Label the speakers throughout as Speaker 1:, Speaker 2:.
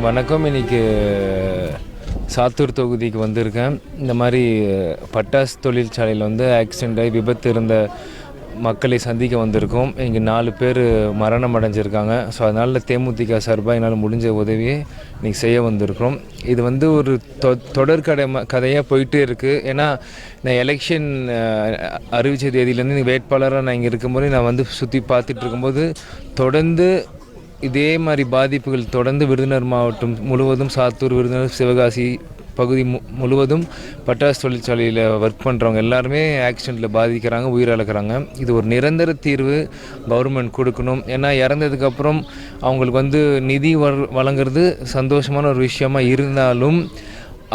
Speaker 1: வணக்கம். இன்றைக்கி சாத்தூர் தொகுதிக்கு வந்திருக்கேன். இந்த மாதிரி பட்டாசு தொழிற்சாலையில் ஆக்சிடெண்ட் ஆகி விபத்து இருந்த மக்களை சந்திக்க வந்திருக்கோம். இங்கே 4 பேர் மரணம் அடைஞ்சிருக்காங்க. ஸோ அதனால் தேமுதிக சார்பாக என்னால் முடிஞ்ச உதவியை இன்றைக்கி செய்ய வந்திருக்கிறோம். இது ஒரு தொடர் கதையாக போயிட்டே இருக்குது. ஏன்னா நான் எலெக்ஷன் அறிவித்த தேதியிலேருந்து வேட்பாளராக நான் இங்கே இருக்கும்போது நான் சுற்றி பார்த்துட்டு இருக்கும்போது தொடர்ந்து இதே மாதிரி பாதிப்புகள் தொடர்ந்து விருதுநகர் மாவட்டம் முழுவதும், சாத்தூர், விருதுநகர், சிவகாசி பகுதி முழுவதும் பட்டாசு தொழிற்சாலையில் ஒர்க் பண்ணுறவங்க எல்லாருமே ஆக்சிடெண்ட்டில் பாதிக்கிறாங்க, உயிரிழக்கிறாங்க. இது ஒரு நிரந்தர தீர்வு கவர்மெண்ட் கொடுக்கணும். ஏன்னா இறந்ததுக்கப்புறம் அவங்களுக்கு நிதி வழங்குறது சந்தோஷமான ஒரு விஷயமா இருந்தாலும்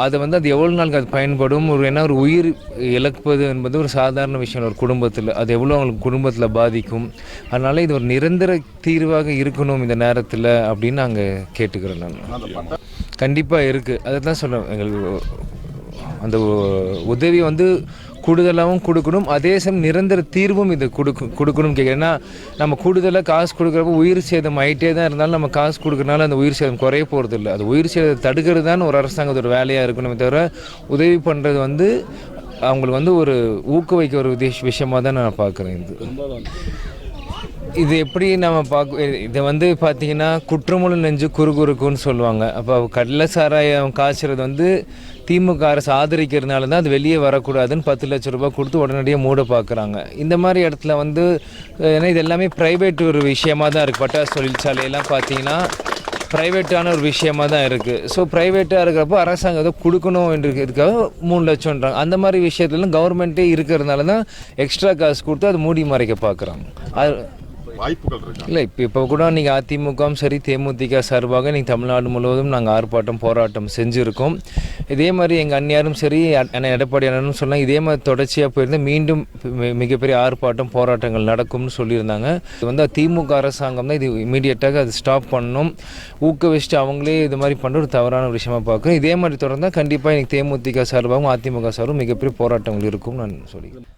Speaker 1: அதை அது எவ்வளோ நாளுக்கு அது பயன்படும். ஒரு உயிர் இழப்பது என்பது ஒரு சாதாரண விஷயம் ஒரு குடும்பத்தில். அது எவ்வளோ அவங்களுக்கு குடும்பத்தில் பாதிக்கும். அதனால் இது ஒரு நிரந்தர தீர்வாக இருக்கணும் இந்த நேரத்தில் அப்படின்னு நாங்கள் கேட்டுக்கிறோம். நான் கண்டிப்பாக இருக்குது. அதை தான் சொல்கிறேன். எங்களுக்கு அந்த உதவி கூடுதலாகவும் கொடுக்கணும், அதே சமயம் நிரந்தர தீர்வும் இது கொடுக்கணும் கேட்குறேன். ஏன்னா நம்ம கூடுதலாக காசு கொடுக்குறப்ப உயிர் சேதம் ஆகிட்டே தான் இருந்தாலும் நம்ம காசு கொடுக்குறனால அந்த உயிர் சேதம் குறைய போகிறது இல்லை. அது உயிர் சேதத்தை தடுக்கிறது தான் ஒரு அரசாங்கத்தோட வேலையாக இருக்கணுமே தவிர உதவி பண்ணுறது அவங்களுக்கு ஒரு ஊக்குவிக்க ஒரு விஷயமாக தான் நான் பார்க்குறேன். இது எப்படி நம்ம இதை பார்த்திங்கன்னா குற்றமுள்ள நெஞ்சு குறுகுறுக்குன்னு சொல்லுவாங்க. அப்போ கடலை சாராயம் காய்ச்சறது திமுக அரசு ஆதரிக்கிறதுனால தான் அது வெளியே வரக்கூடாதுன்னு 10 லட்சம் ரூபாய் கொடுத்து உடனடியாக மூட பார்க்குறாங்க. இந்த மாதிரி இடத்துல ஏன்னா இது எல்லாமே ப்ரைவேட் ஒரு விஷயமாக தான் இருக்குது. பட்டாசு தொழிற்சாலையெல்லாம் பார்த்திங்கன்னா ப்ரைவேட்டான ஒரு விஷயமாக தான் இருக்குது. ஸோ ப்ரைவேட்டாக இருக்கிறப்போ அரசாங்கம் ஏதோ கொடுக்கணும் என்றதுக்காக 3 லட்சம்ன்றாங்க. அந்த மாதிரி விஷயத்துலாம் கவர்மெண்ட்டே இருக்கிறதுனால தான் எக்ஸ்ட்ரா காசு கொடுத்து அதை மூடி மறைக்க பார்க்குறாங்க. அது
Speaker 2: வாய்ப்புகள் இருக்கு.
Speaker 1: இல்லை, இப்போ கூட நீங்கள் அதிமுகவும் சரி தேமுதிக சார்பாக நீங்கள் தமிழ்நாடு முழுவதும் நாங்கள் ஆர்ப்பாட்டம் போராட்டம் செஞ்சுருக்கோம். இதே மாதிரி எங்கள் அந்நியாரும் சரி அண்ணன் எடப்பாடி அண்ணனும் சொன்னால் இதே மாதிரி தொடர்ச்சியாக போயிருந்தால் மீண்டும் மிகப்பெரிய ஆர்ப்பாட்டம் போராட்டங்கள் நடக்கும்னு சொல்லியிருந்தாங்க. இது திமுக அரசாங்கம் தான் இது இமீடியட்டாக அது ஸ்டாப் பண்ணணும், ஊக்குவிச்சுட்டு அவங்களே இது மாதிரி பண்ணுற ஒரு தவறான விஷயமாக பார்க்குறோம். இதே மாதிரி தொடர்ந்தால் கண்டிப்பாக எனக்கு தேமுதிக சார்பாகவும் அதிமுக சார்பாகவும் மிகப்பெரிய போராட்டங்கள் இருக்கும்னு நான் சொல்லிக்கிறேன்.